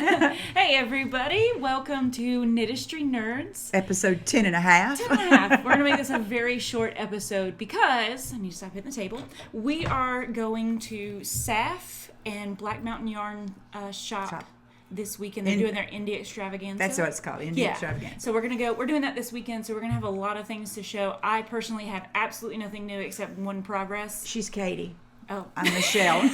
Hey everybody, welcome to Knitistry Knerds. Episode 10 and a half. 10 and a half. We're going to make this a very short episode because, I need to stop hitting the table, we are going to SAF and Black Mountain Yarn shop this weekend. They're doing their Indie Extravaganza. That's what it's called, Indie Extravaganza. So we're doing that this weekend, so we're going to have a lot of things to show. I personally have absolutely nothing new except one progress. She's Caytee. Oh. I'm Michele.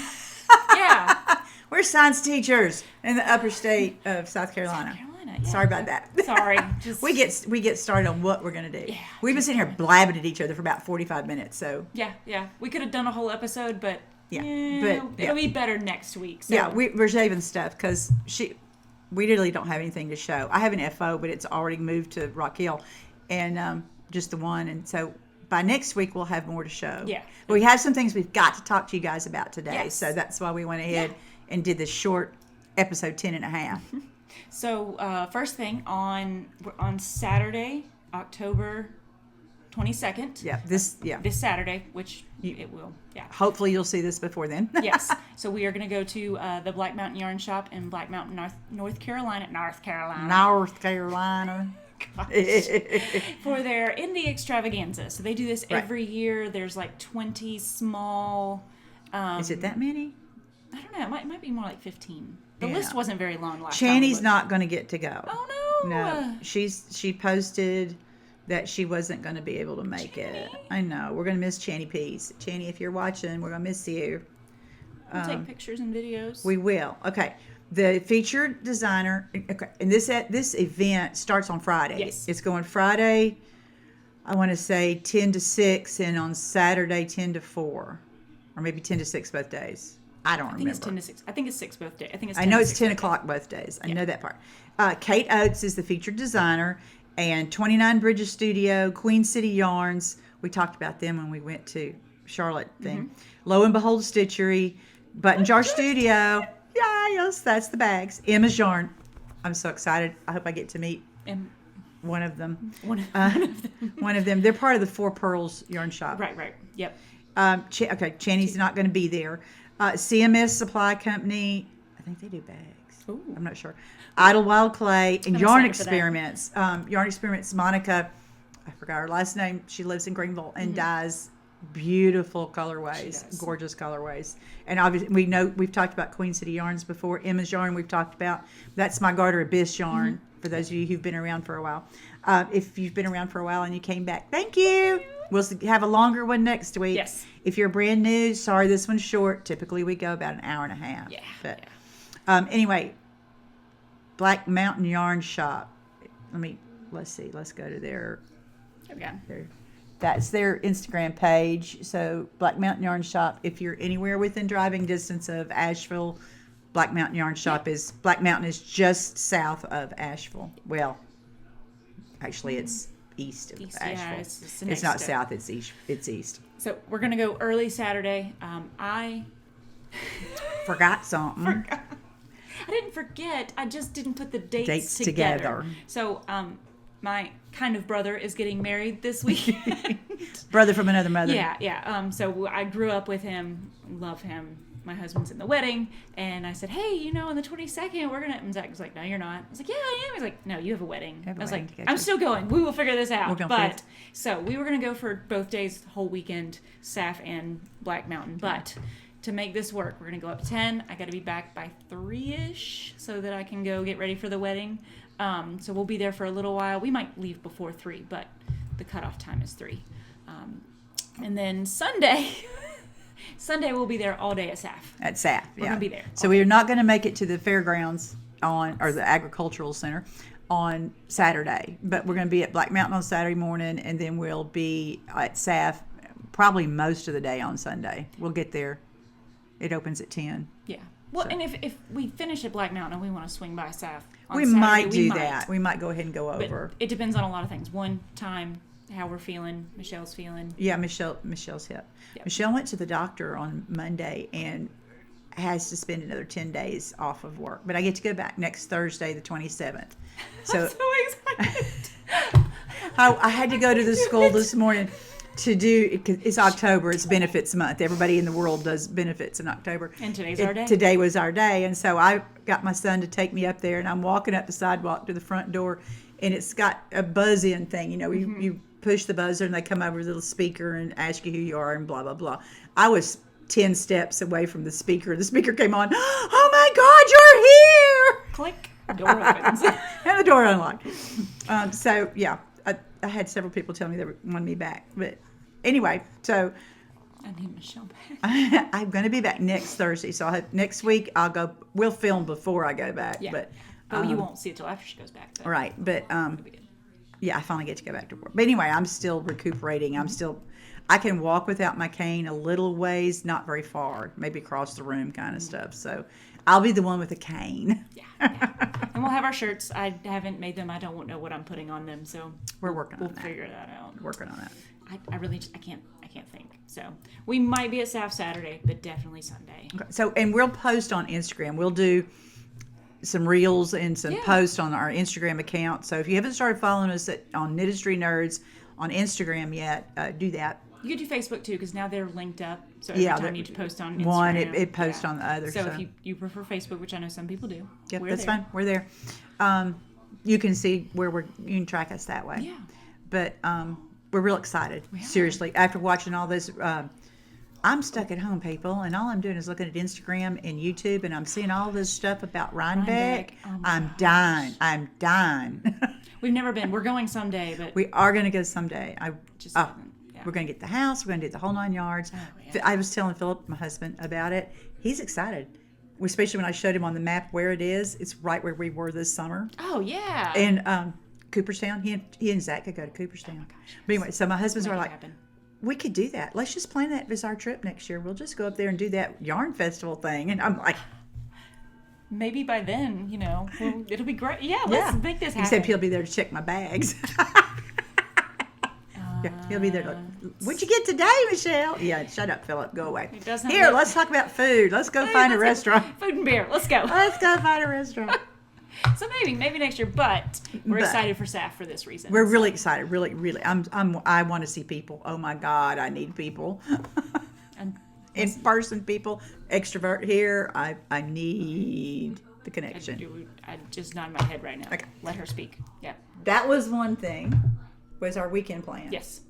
Yeah. We're science teachers in the upper state of South Carolina. Yeah. Sorry about that. Sorry. We get started on what we're going to do. Yeah, We've been sitting here blabbing at each other for about 45 minutes. So Yeah. We could have done a whole episode, but it'll be better next week. So. Yeah, we're saving stuff because we really don't have anything to show. I have an FO, but it's already moved to Rock Hill, and just the one. And so by next week, we'll have more to show. Yeah. But we have some things we've got to talk to you guys about today. Yes. So that's why we went ahead and did this short episode 10 and a half. So first thing, on Saturday, October 22nd. Yeah. This Saturday, which it will. Yeah. Hopefully you'll see this before then. Yes. So we are going to go to the Black Mountain Yarn Shop in Black Mountain, North Carolina. For their Indie Extravaganza. So they do this every year. There's like 20 small. Is it that many? I don't know. It might be more like 15. The list wasn't very long last Channy's time. not going to get to go. Oh, no. No. She posted that she wasn't going to be able to make it. I know. We're going to miss Channy Peas. Channy, if you're watching, we're going to miss you. We'll take pictures and videos. We will. Okay. The featured designer, and this event starts on Friday. Yes. It's going Friday, I want to say 10 to 6, and on Saturday 10 to 4. Or maybe 10 to 6 both days. I don't remember. I think it's 10 to 6. I think it's 6 both days. I know it's 10 o'clock both days. I know that part. Kate Oates is the featured designer, and 29 Bridges Studio, Queen City Yarns. We talked about them when we went to Charlotte thing. Lo and Behold Stitchery, Button Jar Studio. Yeah, yes, that's the bags. Emma's Yarn. I'm so excited. I hope I get to meet one of them. One of them. They're part of the Four Pearls Yarn Shop. Right. Yep. Channy's not going to be there. CMS Supply Company. I think they do bags. Ooh. I'm not sure. Idlewild Clay and I'm Yarn excited for that. Experiments. Yarn Experiments. Monica. I forgot her last name. She lives in Greenville and dyes beautiful colorways, gorgeous colorways. And obviously, we've talked about Queen City Yarns before. Emma's Yarn we've talked about. That's my Garter Abyss yarn. For those of you who've been around for a while. If you've been around for a while and you came back, thank you. We'll have a longer one next week. Yes. If you're brand new, sorry, this one's short. Typically, we go about an hour and a half. Yeah. But anyway, Black Mountain Yarn Shop. Let's see. Let's go to There we go. That's their Instagram page. So Black Mountain Yarn Shop. If you're anywhere within driving distance of Asheville, Black Mountain Yarn Shop is. Black Mountain is just south of Asheville. Well, actually, it's east of Asheville. Yeah, it's not south. It's east. It's east. So we're gonna go early Saturday. I forgot something. I didn't forget. I just didn't put the dates together. So my kind of brother is getting married this weekend. Brother from another mother. Yeah. So I grew up with him, love him. My husband's in the wedding, and I said, hey, on the 22nd, we're going to, and Zach was like, no, you're not. I was like, yeah, I am. He's like, no, you have a wedding. I was like, I'm still going. We will figure this out. So we were going to go for both days, whole weekend, SAF and Black Mountain. But to make this work, we're going to go up 10. I got to be back by 3-ish so that I can go get ready for the wedding. So we'll be there for a little while. We might leave before 3, but the cutoff time is 3. And then Sunday we'll be there all day at SAF. At SAF, We're going to be there. So we are not going to make it to the fairgrounds or the agricultural center on Saturday, but we're going to be at Black Mountain on Saturday morning, and then we'll be at SAF probably most of the day on Sunday. We'll get there. It opens at 10. Yeah. Well, and if we finish at Black Mountain and we want to swing by SAF on we Saturday, might do that. We might go ahead and go over. But it depends on a lot of things. One, time, how we're feeling, Michelle's feeling. Yeah, Michelle's hip. Yep. Michele went to the doctor on Monday and has to spend another 10 days off of work. But I get to go back next Thursday, the 27th. So I'm so excited. I had to go to the school this morning. to do, cause it's October, it's benefits month. Everybody in the world does benefits in October. And today's our day. Today was our day. And so I got my son to take me up there, and I'm walking up the sidewalk to the front door, and it's got a buzz-in thing. You know, you push the buzzer, and they come over with a little speaker and ask you who you are and blah, blah, blah. I was 10 steps away from the speaker. The speaker came on. Oh, my God, you're here. Click. Door opens. And the door unlocked. So, yeah, I had several people tell me they wanted me back. But anyway, so I need Michele back. I'm going to be back next Thursday. So next week I'll go. We'll film before I go back. Yeah. But you won't see it till after she goes back. So. Right. But yeah, I finally get to go back to work. But anyway, I'm still recuperating. I can walk without my cane a little ways, not very far, maybe across the room kind of stuff. So I'll be the one with a cane. Yeah. And we'll have our shirts. I haven't made them. I don't know what I'm putting on them. So we're working on that. We'll figure that out. Working on that. I really just, I can't think. So we might be at SAF Saturday, but definitely Sunday. Okay. So, and we'll post on Instagram. We'll do some reels and some posts on our Instagram account. So if you haven't started following us on Knitistry Nerds on Instagram yet, do that. You could do Facebook too, because now they're linked up. So every time you post on Instagram, one, it posts on the other. So if you prefer Facebook, which I know some people do, yep, that's fine. We're there. You can see you can track us that way. Yeah. But we're real excited. Seriously, after watching all this, I'm stuck at home, people, and all I'm doing is looking at Instagram and YouTube, and I'm seeing all this stuff about Rhinebeck. I'm dying. I'm dying. We've never been. We're going someday, but we are going to go someday. Yeah. We're going to get the house. We're going to do the whole 9 yards. Oh, yeah. I was telling Philip, my husband, about it. He's excited, especially when I showed him on the map where it is. It's right where we were this summer. Oh, yeah. And Cooperstown. He and Zach could go to Cooperstown. But anyway, so my husband's are like, we could do that. Let's just plan that as our trip next year. We'll just go up there and do that yarn festival thing. And I'm like, maybe by then, it'll be great. Yeah, let's make this happen. Except he'll be there to check my bags. Yeah, he'll be there. What'd you get today, Michele? Yeah, shut up, Philip. Go away. Here, let's talk about food. Let's go find a restaurant. Food and beer. Let's go. Let's go find a restaurant. So maybe next year, but we're excited for SAF for this reason. We're really excited. Really. I want to see people. Oh my God, I need people. In person people. Extrovert here. I need the connection. I just nod my head right now. Okay. Let her speak. Yeah. That was one thing. Was our weekend plan. Yes.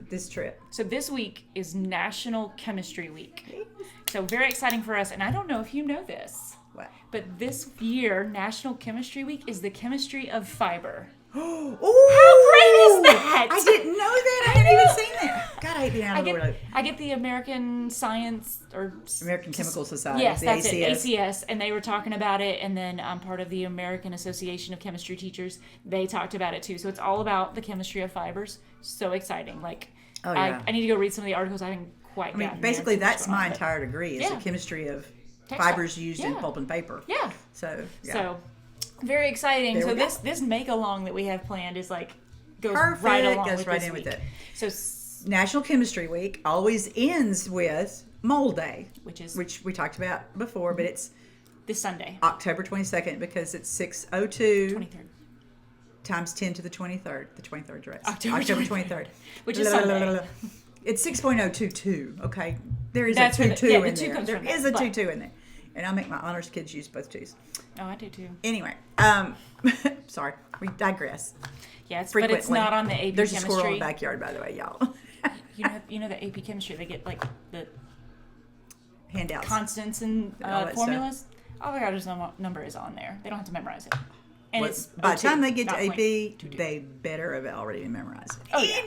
This trip. So this week is National Chemistry Week. So very exciting for us. And I don't know if you know this. What? But this year, National Chemistry Week is the chemistry of fiber. Oh, how great is that? I didn't know that. I hadn't even seen that. God, I hate being out of the road. I get the American Science or American Chemical Society. Yes, that's ACS. it. ACS, and they were talking about it. And then I'm part of the American Association of Chemistry Teachers. They talked about it too. So it's all about the chemistry of fibers. So exciting. I need to go read some of the articles. I haven't quite. Basically, that's my entire degree is the chemistry of fibers used in pulp and paper. Yeah. So. Very exciting. So this make along that we have planned is goes perfect. Right along goes with right this in week. with it. So National Chemistry Week always ends with Mold Day, which we talked about before, but it's this Sunday, October 22nd, because it's 6:02 23rd times 10 to the 23rd. The 23rd dress. October 23rd, which is Sunday. It's 6.022. Okay, there is That's a 2-2 the in 2 there. comes There from is that, a 2-2 in there. And I make my honors kids use both twos. Oh, I do too. Anyway, sorry, we digress. Yes, but it's not on the AP There's chemistry. a squirrel in the backyard, by the way, y'all. you know the AP chemistry. They get the handouts, constants, and formulas. All they got is number is on there. They don't have to memorize it. And it's by the time they get to AP, they better have already memorized it. Oh, yeah.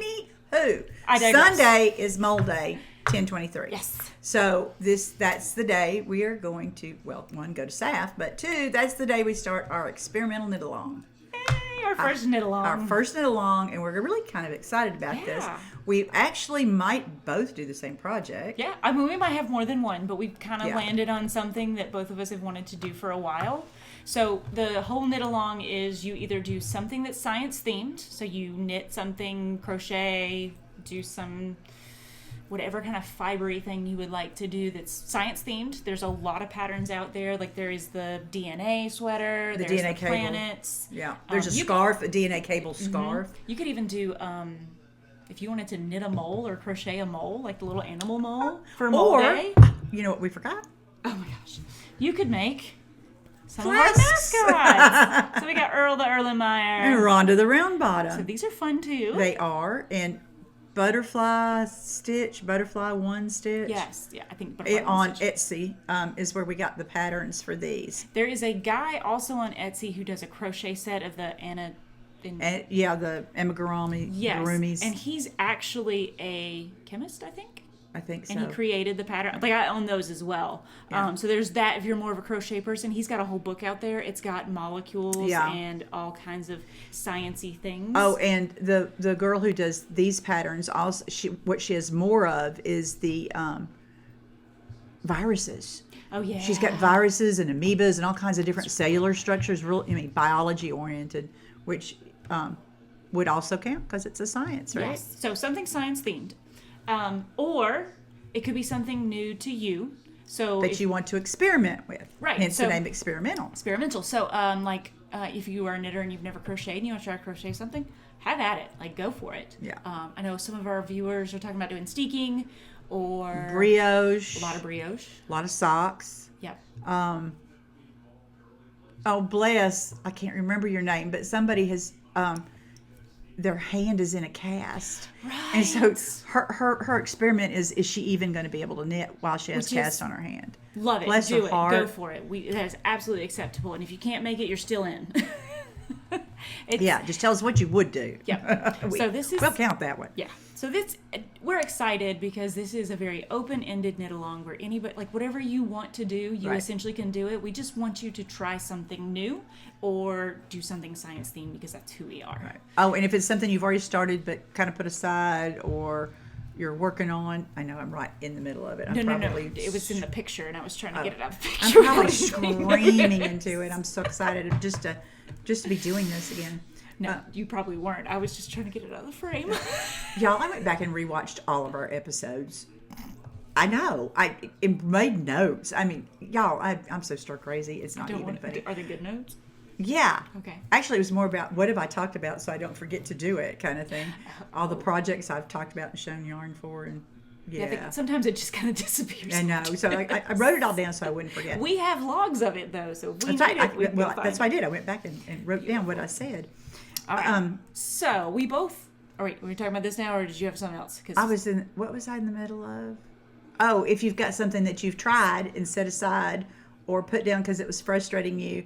Anywho, Sunday is Mold Day. 10/23. Yes. So that's the day we are going to, well, one, go to SAF, but two, that's the day we start our experimental knit along. Hey, our first knit along. Our first knit along, and we're really kind of excited about this. We actually might both do the same project. Yeah, I mean, we might have more than one, but we've kind of landed on something that both of us have wanted to do for a while. So the whole knit along is you either do something that's science themed, so you knit something, crochet, do some whatever kind of fibery thing you would like to do that's science themed. There's a lot of patterns out there. There is the DNA sweater, there's DNA the planets. Yeah, there's a scarf, a DNA cable scarf. You could even do if you wanted to knit a mole or crochet a mole, like the little animal mole for mole day. You know what we forgot? Oh my gosh. You could make some Flasks. of our mascots. So we got Earl the Erlenmeyer. And Rhonda the Round Bottom. So these are fun too. They are. And butterfly one stitch. Yes. Yeah, I think butterfly on stitch. Etsy is where we got the patterns for these. There is a guy also on Etsy who does a crochet set of the Anna. The amigurumi. Yes. Gurumis. And he's actually a chemist, I think. I think so. And he created the pattern. Like, I own those as well. Yeah. So there's that if you're more of a crochet person. He's got a whole book out there. It's got molecules and all kinds of science-y things. Oh, and the girl who does these patterns, also what she has more of is the viruses. Oh, yeah. She's got viruses and amoebas and all kinds of different cellular structures, biology-oriented, which would also count because it's a science, right? Yes. So something science-themed. Or it could be something new to you. So that you want to experiment with. Right. Hence the name experimental. Experimental. So, if you are a knitter and you've never crocheted and you want to try to crochet something, have at it. Like, go for it. Yeah. I know some of our viewers are talking about doing steeking or brioche. A lot of brioche. A lot of socks. Yep. Oh, bless. I can't remember your name, but somebody has... their hand is in a cast. Right. And so her experiment is she even going to be able to knit while she has cast on her hand? Love it. Bless Do her it. heart. Go for it. That is absolutely acceptable. And if you can't make it, you're still in. Just tell us what you would do. Yeah. So this is... We'll count that one. Yeah. So we're excited because this is a very open-ended knit-along where anybody, like whatever you want to do, you essentially can do it. We just want you to try something new or do something science-themed because that's who we are. Right. Oh, and if it's something you've already started but kind of put aside or you're working on, I know I'm right in the middle of it. No. It was in the picture and I was trying to get it out of the picture. I'm probably screaming into it. I'm so excited just to be doing this again. No, you probably weren't. I was just trying to get it out of the frame. Y'all, I went back and rewatched all of our episodes. I know. I made notes. I mean, y'all, I'm so stir crazy. It's not even funny. Are they good notes? Yeah. Okay. Actually, it was more about what have I talked about so I don't forget to do it kind of thing. All the projects I've talked about and shown yarn for and yeah. Sometimes it just kind of disappears. I know. So I wrote it all down so I wouldn't forget. We have logs of it, though. So if we that's right. that's what I did. I went back and wrote down what I said. All right. So we both... All right, were we talking about this now, or did you have something else? I was in... What was I in the middle of? Oh, if you've got something that you've tried and set aside or put down because it was frustrating you,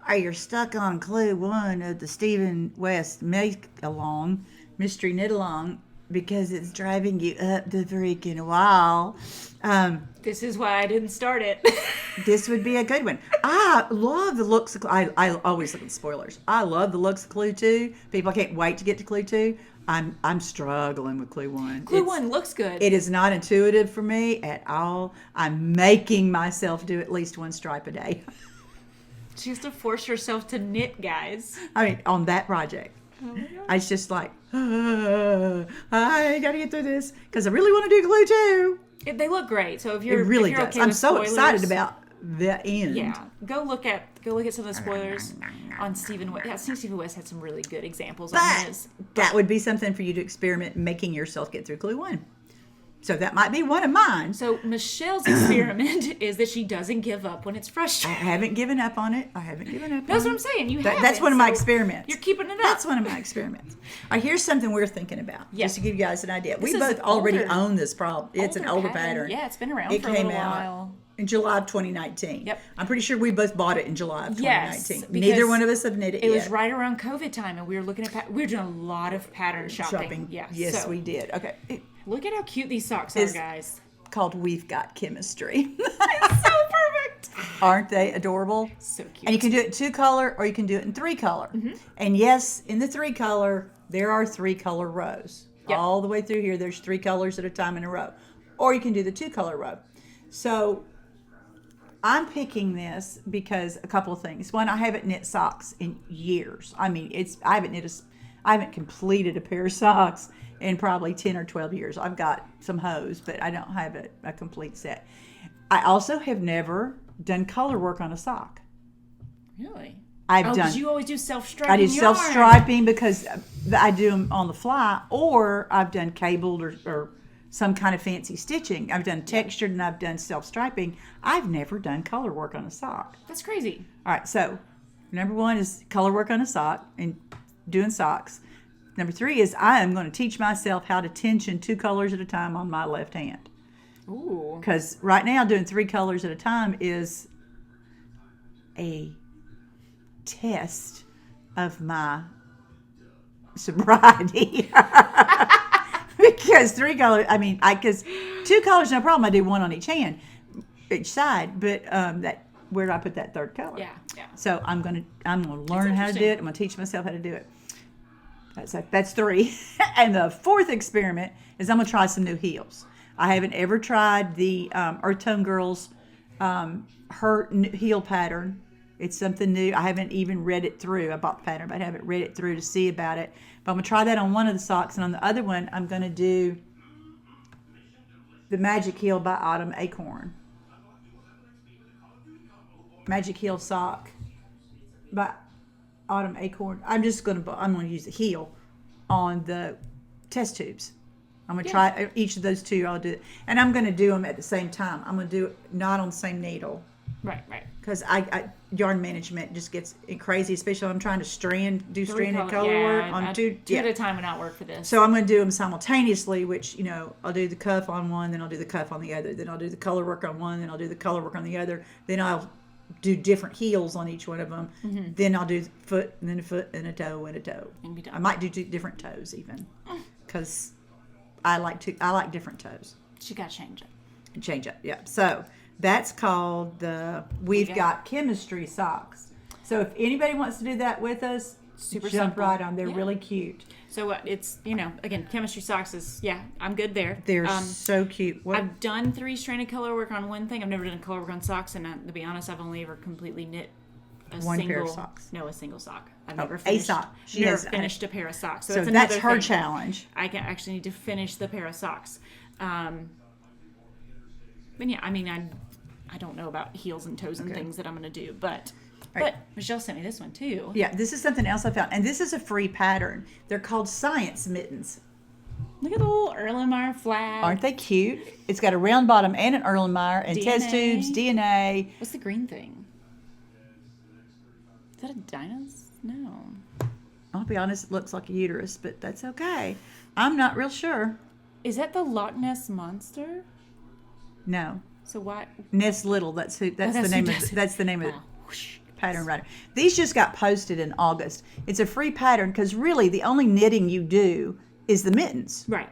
or you're stuck on clue 1 of the Stephen West Make-Along, Mystery Knit-Along, because it's driving you up the freaking wall. This is why I didn't start it. This would be a good one. I love the looks of... I always look at spoilers. I love the looks of Clue 2. People can't wait to get to Clue 2. I'm struggling with Clue 1. Clue 1 looks good. It is not intuitive for me at all. I'm making myself do at least 1 stripe a day. She has to force herself to knit, guys. I mean, on that project. Oh my God. I was just like, I got to get through this because I really want to do Clue 2. They look great. So if you're... It really if you're does. okay I'm with so spoilers, excited about the end. Yeah. Go look at some of the spoilers on Stephen West. Yeah, I think Stephen West had some really good examples on his. That would be something for you to experiment making yourself get through Clue 1. So that might be one of mine. So Michelle's experiment is that she doesn't give up when it's I frustrating. haven't given up on it. That's what I'm saying. That's one of my experiments. You're keeping it up. That's one of my experiments. All right, here's something we're thinking about, just to give you guys an idea. We both already own this problem. It's an older pattern. Yeah, it's been around for a little while. In July of 2019. Yep. I'm pretty sure we both bought it in July of 2019. Yes, Neither one of us have knit it yet. It was right around COVID time, and we were looking at... We were doing a lot of pattern shopping. Yeah, yes, we did. Okay. Look at how cute these socks are, guys. Called We've Got Chemistry. It's so perfect. Aren't they adorable? So cute. And you can do it in 2-color or you can do it in 3-color. Mm-hmm. And yes, in the 3-color, there are 3-color rows. Yep. All the way through here, there's 3 colors at a time in a row. Or you can do the 2-color row. So I'm picking this because a couple of things. One, I haven't knit socks in years. I mean, I haven't completed a pair of socks in probably 10 or 12 years. I've got some hose, but I don't have a complete set. I also have never done color work on a sock. Really? I've done. You always do self-striping. I do yarn. self-striping because I do them on the fly, or I've done cabled or some kind of fancy stitching. I've done textured and I've done self-striping. I've never done color work on a sock. That's crazy. All right, so number 1 is color work on a sock and doing socks. Number 3 is I am going to teach myself how to tension 2 colors at a time on my left hand. Ooh. Because right now doing 3 colors at a time is a test of my sobriety. Because 3 colors, because 2 colors no problem. I do 1 on each hand, each side. But where do I put that 3rd color? Yeah. So I'm gonna learn how to do it. I'm gonna teach myself how to do it. That's 3. And the 4th experiment is I'm gonna try some new heels. I haven't ever tried the Earth Tone Girls her heel pattern. It's something new. I haven't even read it through. I bought the pattern, but I haven't read it through to see about it. But I'm going to try that on one of the socks, and on the other one, I'm going to do the Magic Heel by Autumn Acorn. Magic Heel sock by Autumn Acorn. I'm going to use the heel on the test tubes. I'm going to try each of those 2. I'll do it. And I'm going to do them at the same time. I'm going to do it not on the same needle. Right. Because I yarn management just gets crazy, especially when I'm trying to stranded color work on 2 at a time would not work for this. So I'm going to do them simultaneously, which, I'll do the cuff on one, then I'll do the cuff on the other, then I'll do the color work on one, then I'll do the color work on the other, then I'll do different heels on each one of them, then I'll do foot, and then a foot, and a toe, and a toe. And be done. I might do 2 different toes even, because I like different toes. You got to change it. Yeah. So that's called We've Got Chemistry socks. So if anybody wants to do that with us, jump simple. right on. They're really cute. So it's, again, chemistry socks is, I'm good there. They're so cute. I've done 3 stranded color work on one thing. I've never done color work on socks, and to be honest, I've only ever completely knit a pair of socks. No, a single sock. I've never finished a sock. She never finished a pair of socks. So that's her challenge. I can actually need to finish the pair of socks. But yeah, I don't know about heels and toes and things that I'm going to do, but Michele sent me this one too. Yeah, this is something else I found, and this is a free pattern. They're called Science Mittens. Look at the little Erlenmeyer flag. Aren't they cute? It's got a round bottom and an Erlenmeyer and DNA. test tubes, DNA. What's the green thing? Is that a dinosaur? No. I'll be honest, it looks like a uterus, but that's okay. I'm not real sure. Is that the Loch Ness Monster? No. So what? Ness Little. That's the name of the pattern writer. Yes. These just got posted in August. It's a free pattern because really the only knitting you do is the mittens. Right.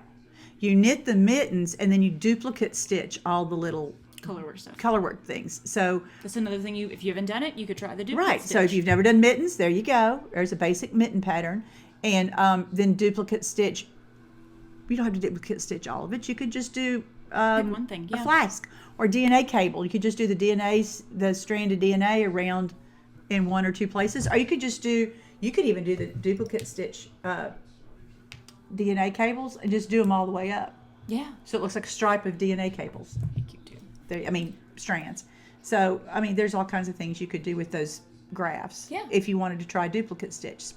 You knit the mittens and then you duplicate stitch all the little color work things. So that's another thing. If you haven't done it, you could try the duplicate right. stitch. So if you've never done mittens, there you go. There's a basic mitten pattern, and then duplicate stitch. You don't have to duplicate stitch all of it. You could just do one thing, a flask or DNA cable. You could just do the stranded DNA around in 1 or 2 places, or you could even do the duplicate stitch DNA cables and just do them all the way up. Yeah. So it looks like a stripe of DNA cables. Thank you, too. Strands. So, there's all kinds of things you could do with those graphs. Yeah. If you wanted to try duplicate stitch.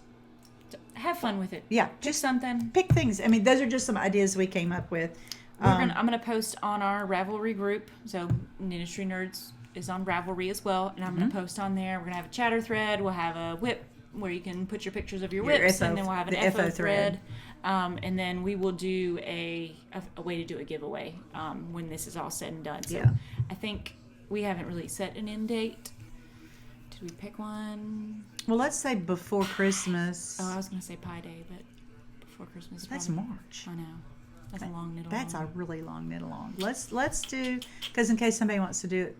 Have fun with it. Yeah. Just something. Pick things. Those are just some ideas we came up with. I'm going to post on our Ravelry group. So Knitistry Knerds is on Ravelry as well. And I'm going to post on there. We're going to have a chatter thread. We'll have a whip where you can put your pictures of your whips. And then we'll have an FO thread. And then we will do a way to do a giveaway when this is all said and done. So I think we haven't really set an end date. Did we pick one? Well, let's say before Christmas. Oh, I was going to say Pi Day, but before Christmas. That's March. I know. That's a long knit along. That's a really long knit along. Let's do, because in case somebody wants to do it,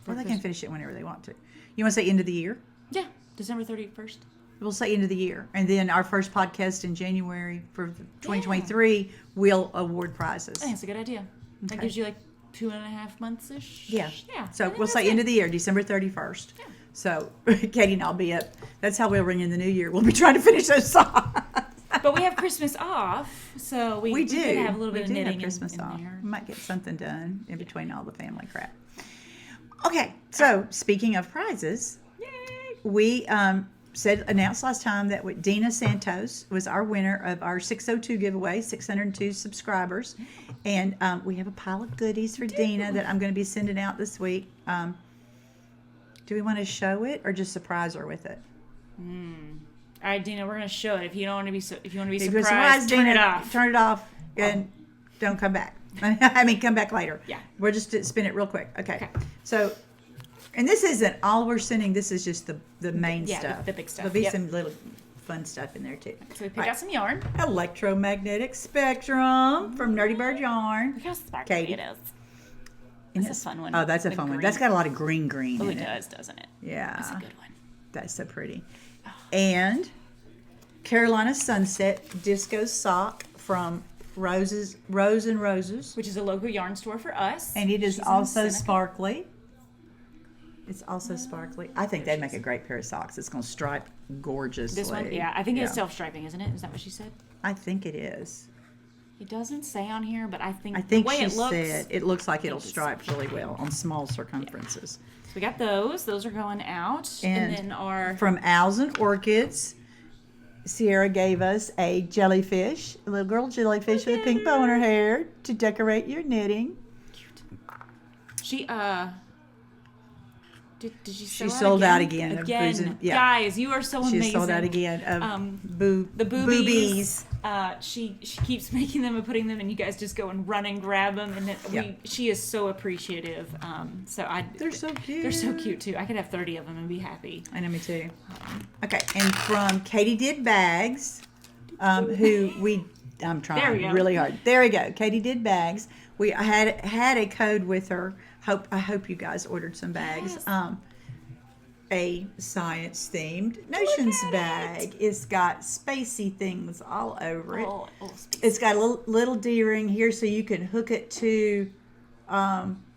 or they can finish it whenever they want to. You want to say end of the year? Yeah, December 31st. We'll say end of the year. And then our first podcast in January for 2023, we'll award prizes. I think it's a good idea. Okay. That gives you 2.5 months-ish. Yeah. Yeah. So we'll say end of the year, December 31st. Yeah. So Katie and I'll be up. That's how we'll ring in the new year. We'll be trying to finish those songs. But we have Christmas off, so we do have a little bit of knitting have Christmas in off. there. We might get something done in between all the family crap. Okay, so speaking of prizes, Yay! we announced last time that Dina Santos was our winner of our 602 giveaway, 602 subscribers. And we have a pile of goodies for Dina that I'm going to be sending out this week. Do we want to show it or just surprise her with it? All right, Dina, we're going to show it. If you don't want to be surprised, turn Dina, it off. Turn it off and don't come back. I mean, come back later. Yeah. We'll just spin it real quick. Okay. So, and this isn't all we're sending. This is just the main stuff. The big stuff. There'll be some little fun stuff in there too. So we picked out some yarn. Electromagnetic Spectrum from Nerdy Bird Yarn. Look how sparkly Caytee. it is. That's a fun one. Oh, that's a fun one. That's got a lot of green Oh, in it it. does, doesn't it? Yeah. That's a good one. That's so pretty. And Carolina Sunset Disco Sock from Rose and Roses. Which is a local yarn store for us. And it is She's also in Seneca. sparkly. It's also sparkly. I think that'd make a great pair of socks. It's going to stripe gorgeously. This one? Yeah, I think it's self-striping, isn't it? Is that what she said? I think it is. It doesn't say on here, but I think the the way she it looks, said it looks like it'll stripe really well on small circumferences. So we got those. Those are going out. And then our... From Owls and Orchids, Sierra gave us a jellyfish, a little girl jellyfish with a pink bow in her hair to decorate your knitting. Cute. She, Did she sell She out sold again? out again. Again. Yeah. Guys, you are so amazing. She sold out again of the boobies. She keeps making them and putting them, and you guys just go and run and grab them, and she is so appreciative. They're so cute. They're so cute too. I could have 30 of them and be happy. I know, me too. Okay, and from Caytee Did Bags, I'm trying really hard. There we go. Caytee Did Bags. I had a code with her. I hope you guys ordered some bags. Yes. A science-themed notions bag. It's got spacey things all over it. It's got a little D-ring here, so you can hook it to.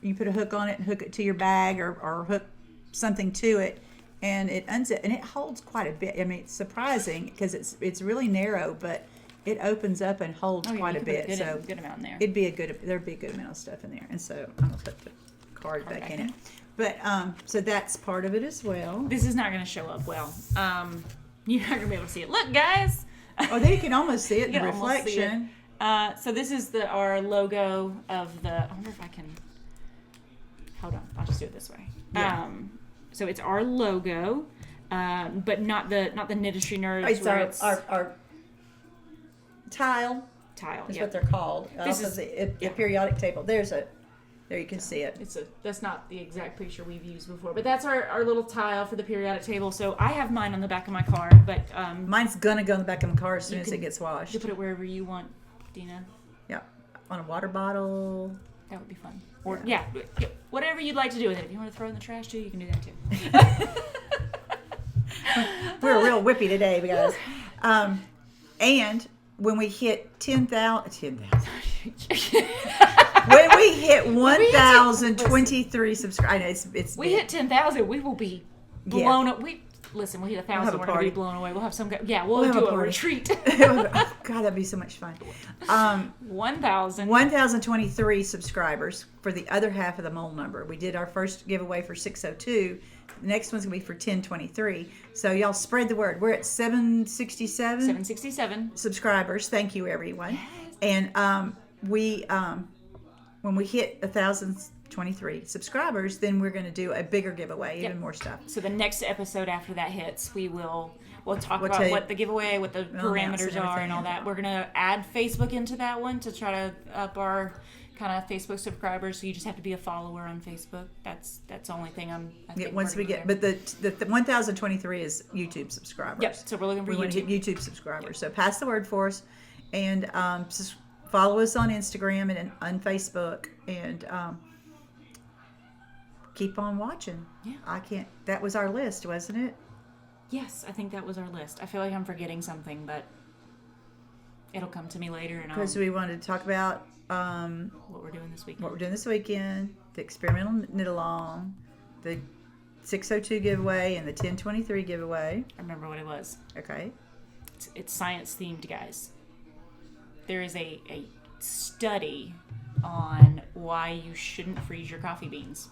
You put a hook on it and hook it to your bag, or hook something to it, and it unzips and it holds quite a bit. I mean, it's surprising because it's really narrow, but it opens up and holds quite a bit. Good amount in there. There'd be a good amount of stuff in there, and so I'm gonna put the card back in it. But so that's part of it as well. This is not going to show up well. You're not going to be able to see it. Look, guys. Oh, there you can almost see it in the reflection. So this is our logo of the. I wonder if I can. Hold on, I'll just do it this way. Yeah. So it's our logo, but not the Knitistry Knerds. It's our tile. Is what they're called. This is a periodic table. There you can see it. That's not the exact picture we've used before, but that's our little tile for the periodic table. So I have mine on the back of my car, but mine's gonna go in the back of my car as soon as it gets washed. You can put it wherever you want, Dina. Yeah, on a water bottle. That would be fun. Or whatever you'd like to do with it. If you want to throw it in the trash too, you can do that too. We're real whippy today, guys. And when we hit 10,000. When we hit 1,023 subscribers, we hit 10,000, we will be blown up. Listen, we hit 1,000, we're going to be blown away. We'll have some. We'll do a retreat. God, that'd be so much fun. 1,023 subscribers for the other half of the mole number. We did our first giveaway for 602. The next one's gonna be for 1023. So y'all spread the word. We're at 767. 767 subscribers. Thank you, everyone. Yes. And when we hit 1,023 subscribers, then we're going to do a bigger giveaway, even more stuff. So the next episode after that hits, we'll talk about what the giveaway, what the parameters are, and all that. We're going to add Facebook into that one to try to up our kind of Facebook subscribers. So you just have to be a follower on Facebook. That's the only thing I think once we get, but the 1,023 is YouTube subscribers. Yep. So we're looking for we want to hit YouTube subscribers. So pass the word for us, and follow us on Instagram and on Facebook, and keep on watching. Yeah. That was our list, wasn't it? Yes, I think that was our list. I feel like I'm forgetting something, but it'll come to me later. Because we wanted to talk about what we're doing this weekend. The experimental knit along, the 602 giveaway, and the 1023 giveaway. I remember what it was. Okay. It's science themed, guys. There is a study on why you shouldn't freeze your coffee beans.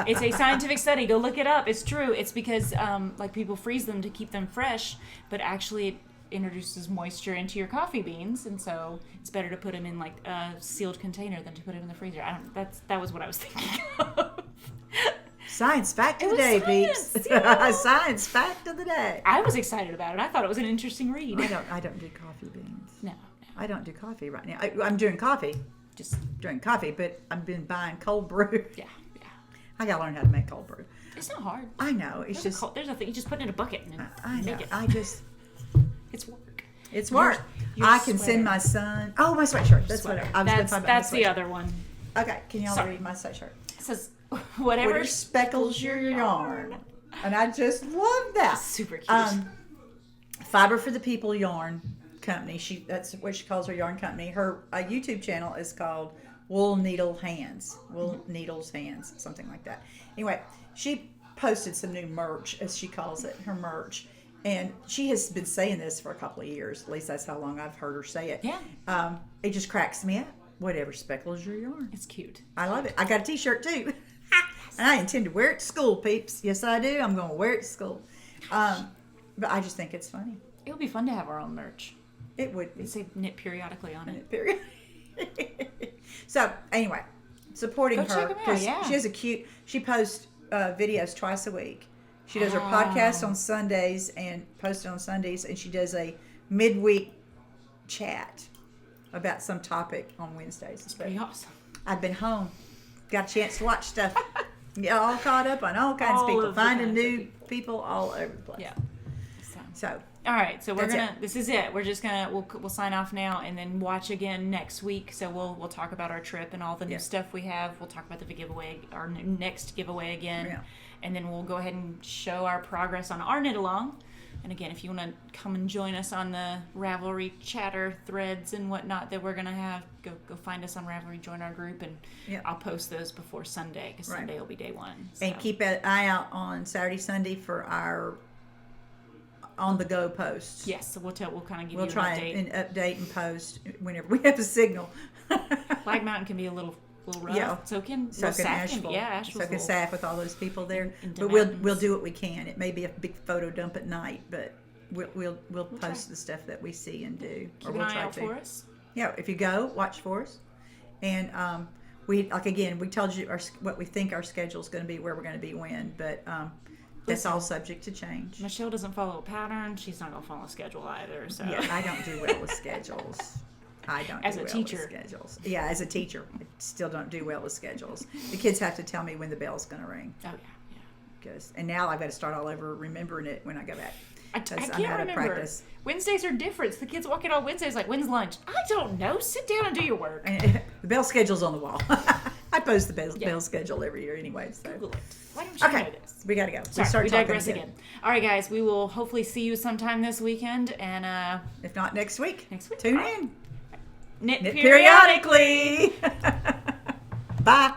It's a scientific study. Go look it up. It's true. It's because like people freeze them to keep them fresh, but actually it introduces moisture into your coffee beans, and so it's better to put them in like a sealed container than to put it in the freezer. That was what I was thinking of. Science fact of the day, peeps. Yeah. Science fact of the day. I was excited about it. I thought it was an interesting read. I don't do coffee beans. No. I don't do coffee right now. I'm doing coffee. Just drink coffee, but I've been buying cold brew. Yeah. I gotta learn how to make cold brew. It's not hard. I know. It's there's a thing. You just put it in a bucket and I know. make it. It's work. It's work. Your I can sweater. send my son. Oh, my sweatshirt. That's what I was going to talk about. That's the other one. Okay, can y'all read my sweatshirt? It says, whatever speckles your yarn. And I just love that. Super cute. Fiber for the People Yarn Company. That's what she calls her yarn company. Her YouTube channel is called Wool Needles Hands, something like that. Anyway, she posted some new merch, as she calls it, her merch. And she has been saying this for a couple of years. At least that's how long I've heard her say it. Yeah. It just cracks me up. Whatever speckles your yarn. It's cute. I love it. I got a t-shirt too. And I intend to wear it to school, peeps. Yes, I do. I'm going to wear it to school. But I just think it's funny. It would be fun to have our own merch. It would be. It'd say knit periodically on it. Period. So, anyway, supporting Go her. check 'em out, yeah. She has she posts videos twice a week. She does her podcast on Sundays and posts it on Sundays, and she does a midweek chat about some topic on Wednesdays. It's pretty awesome. I've been home, got a chance to watch stuff, get all caught up on all kinds of people, finding new people all over the place. Yeah. So all right, so this is it. We're just we'll sign off now and then watch again next week. So we'll talk about our trip and all the new stuff we have. We'll talk about the giveaway, our next giveaway again. Yeah. And then we'll go ahead and show our progress on our knit along. And again, if you want to come and join us on the Ravelry chatter threads and whatnot that we're going to have, go find us on Ravelry, join our group, and I'll post those before Sunday, because Sunday will be day one. So. And keep an eye out on Saturday, Sunday for our on-the-go posts. Yes, so we'll kind of give you an update. We'll try and update and post whenever we have a signal. Flag Mountain can be a little rough. Yeah. So can Asheville. Asheville's so can Saf with all those people there. But we'll do what we can. It may be a big photo dump at night, but we'll post the stuff that we see and do. Keep an eye out for us. Yeah, if you go, watch for us. And we told you what we think our schedule is going to be, where we're going to be when, but that's all subject to change. Michele doesn't follow a pattern. She's not going to follow a schedule either. So yeah, I don't do well with schedules. As a teacher. With schedules. Yeah, as a teacher, I still don't do well with schedules. The kids have to tell me when the bell's going to ring. Oh yeah. And now I've got to start all over remembering it when I go back. I can't remember. Practice. Wednesdays are different. The kids walk in on Wednesdays like, when's lunch? I don't know. Sit down and do your work. And the bell schedule's on the wall. I post the bell schedule every year anyway. So. Google it. Why don't you know this? We got to go. Sorry, we digress again. All right, guys. We will hopefully see you sometime this weekend. And if not next week, tune in. Knit periodically. Bye.